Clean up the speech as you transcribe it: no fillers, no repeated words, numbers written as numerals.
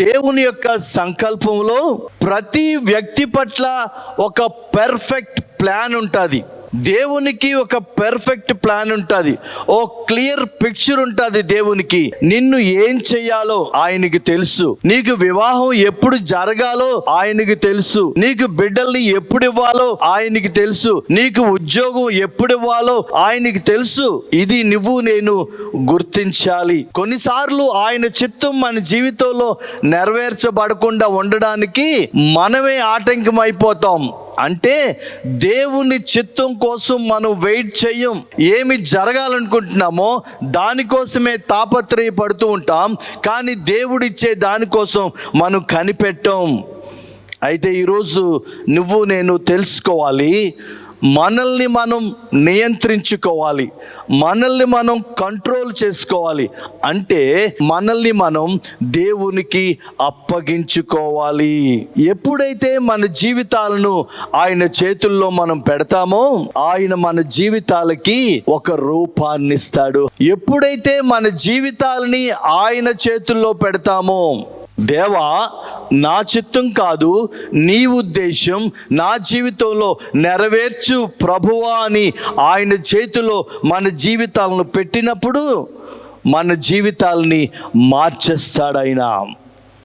దేవుని యొక్క సంకల్పంలో ప్రతి వ్యక్తి పట్ల ఒక పెర్ఫెక్ట్ ప్లాన్ ఉంటుంది. దేవునికి ఒక పెర్ఫెక్ట్ ప్లాన్ ఉంటుంది, ఓ క్లియర్ పిక్చర్ ఉంటుంది. దేవునికి నిన్ను ఏం చెయ్యాలో ఆయనకి తెలుసు, నీకు వివాహం ఎప్పుడు జరగాలో ఆయనకి తెలుసు, నీకు బిడ్డల్ని ఎప్పుడు ఇవ్వాలో ఆయనకి తెలుసు, నీకు ఉద్యోగం ఎప్పుడు ఇవ్వాలో ఆయనకి తెలుసు. ఇది నువ్వు నేను గుర్తించాలి. కొన్నిసార్లు ఆయన చిత్తం మన జీవితంలో నెరవేర్చబడకుండా ఉండడానికి మనమే ఆటంకం అయిపోతాం. అంటే దేవుని చిత్తం కోసం మనం వెయిట్ చేయం. ఏమి జరగాలనుకుంటున్నామో దానికోసమే తాపత్రయపడుతూ ఉంటాం, కానీ దేవుడిచ్చే దానికోసం మనం కనిపెట్టాం. అయితే ఈరోజు నువ్వు నేను తెలుసుకోవాలి, మనల్ని మనం నియంత్రించుకోవాలి, మనల్ని మనం కంట్రోల్ చేసుకోవాలి. అంటే మనల్ని మనం దేవునికి అప్పగించుకోవాలి. ఎప్పుడైతే మన జీవితాలను ఆయన చేతుల్లో మనం పెడతామో ఆయన మన జీవితాలకి ఒక రూపాన్ని ఇస్తాడు. ఎప్పుడైతే మన జీవితాలని ఆయన చేతుల్లో పెడతామో, దేవా నా చిత్తం కాదు నీ ఉద్దేశం నా జీవితంలో నెరవేర్చు ప్రభువా అని ఆయన చేతిలో మన జీవితాలను పెట్టినప్పుడు మన జీవితాలని మార్చేస్తాడు ఆయన.